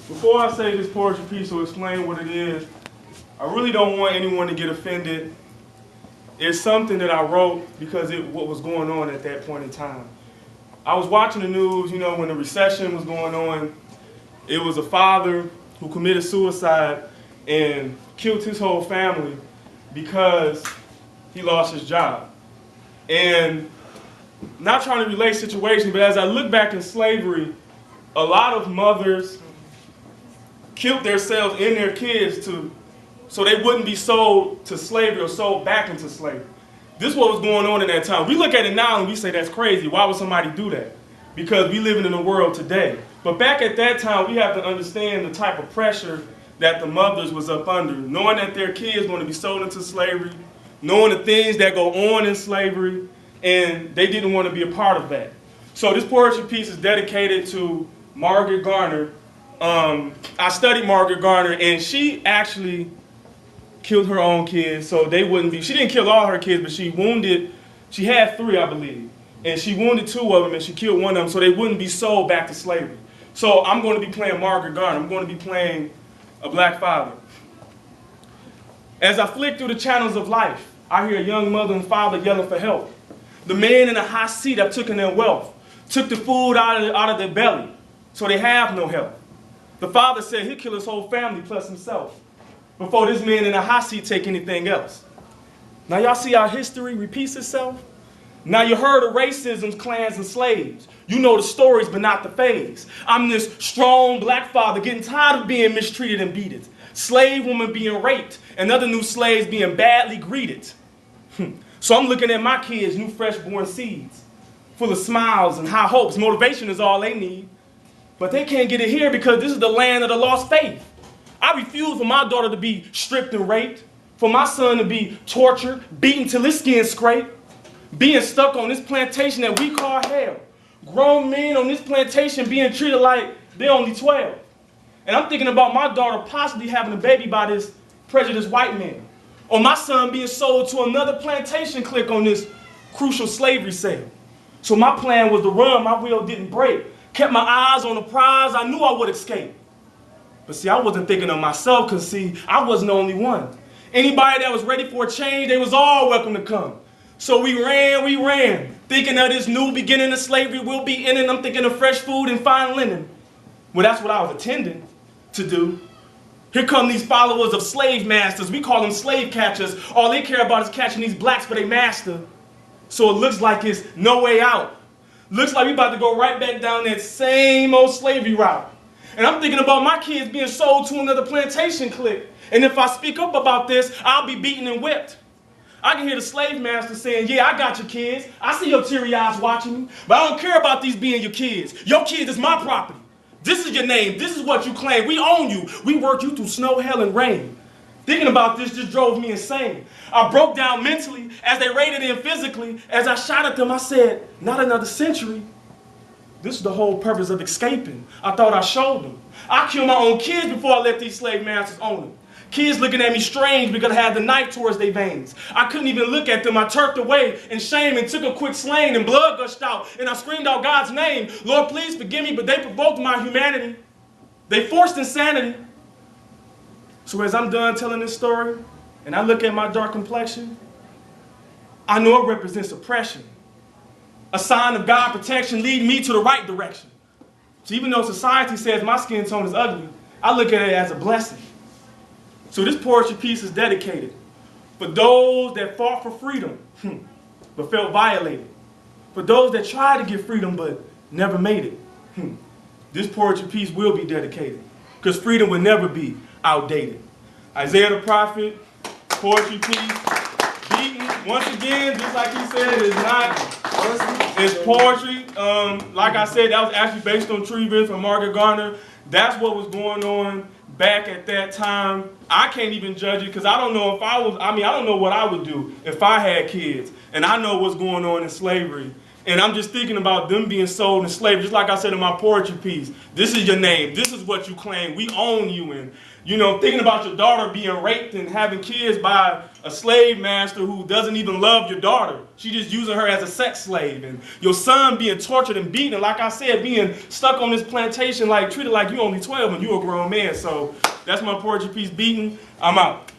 Before I say this poetry piece or explain what it is, I really don't want anyone to get offended. It's something that I wrote because what was going on at that point in time. I was watching the news, when the recession was going on. It was a father who committed suicide and killed his whole family because he lost his job. And not trying to relate situations, but as I look back in slavery, a lot of mothers killed themselves and their kids so they wouldn't be sold to slavery or sold back into slavery. This is what was going on in that time. We look at it now and we say that's crazy. Why would somebody do that? Because we living in a world today. But back at that time, we have to understand the type of pressure that the mothers was up under, knowing that their kids going to be sold into slavery, knowing the things that go on in slavery, and they didn't want to be a part of that. So this poetry piece is dedicated to Margaret Garner. I studied Margaret Garner, and she actually killed her own kids so they wouldn't be, she didn't kill all her kids, but she had 3, I believe, and she wounded 2 of them, and she killed 1 of them so they wouldn't be sold back to slavery. So I'm going to be playing Margaret Garner. I'm going to be playing a black father. As I flick through the channels of life, I hear a young mother and father yelling for help. The man in the high seat have taken their wealth, took the food out of their belly, so they have no help. The father said he'll kill his whole family plus himself before this man in the hot seat take anything else. Now y'all see how history repeats itself? Now you heard of racisms, clans, and slaves. You know the stories, but not the phase. I'm this strong black father getting tired of being mistreated and beaten. Slave women being raped, and other new slaves being badly greeted. So I'm looking at my kids, new fresh-born seeds, full of smiles and high hopes. Motivation is all they need. But they can't get it here because this is the land of the lost faith. I refuse for my daughter to be stripped and raped, for my son to be tortured, beaten till his skin scraped, being stuck on this plantation that we call hell. Grown men on this plantation being treated like they're only 12. And I'm thinking about my daughter possibly having a baby by this prejudiced white man. Or my son being sold to another plantation clique on this crucial slavery sale. So my plan was to run, my will didn't break. Kept my eyes on the prize, I knew I would escape. But see, I wasn't thinking of myself because see, I wasn't the only one. Anybody that was ready for a change, they was all welcome to come. So we ran, thinking of this new beginning of slavery we'll be in, and I'm thinking of fresh food and fine linen. Well, that's what I was intending to do. Here come these followers of slave masters. We call them slave catchers. All they care about is catching these blacks for their master. So it looks like it's no way out. Looks like we about to go right back down that same old slavery route. And I'm thinking about my kids being sold to another plantation clique. And if I speak up about this, I'll be beaten and whipped. I can hear the slave master saying, yeah, I got your kids. I see your teary eyes watching me. But I don't care about these being your kids. Your kids is my property. This is your name. This is what you claim. We own you. We worked you through snow, hell, and rain. Thinking about this just drove me insane. I broke down mentally as they raided in physically. As I shot at them, I said, not another century. This is the whole purpose of escaping. I thought I showed them. I killed my own kids before I let these slave masters own them. Kids looking at me strange because I had the knife towards their veins. I couldn't even look at them. I turned away in shame and took a quick slang and blood gushed out. And I screamed out God's name. Lord, please forgive me, but they provoked my humanity. They forced insanity. So as I'm done telling this story and I look at my dark complexion, I know it represents oppression. A sign of God's protection leading me to the right direction. So even though society says my skin tone is ugly, I look at it as a blessing. So this poetry piece is dedicated for those that fought for freedom, but felt violated. For those that tried to get freedom, but never made it. This poetry piece will be dedicated, because freedom will never be outdated. Isaiah the prophet, poetry piece, beaten. Once again, just like he said, it's poetry. Like I said, that was actually based on true events from Margaret Garner. That's what was going on back at that time. I can't even judge it because I don't know if I don't know what I would do if I had kids. And I know what's going on in slavery. And I'm just thinking about them being sold in slavery. Just like I said in my poetry piece, this is your name. This is what you claim. We own you. And, you know, thinking about your daughter being raped and having kids by a slave master who doesn't even love your daughter. She just using her as a sex slave. And your son being tortured and beaten. And like I said, being stuck on this plantation, like treated like you only 12 and you a grown man. So that's my poetry piece, Beaten. I'm out.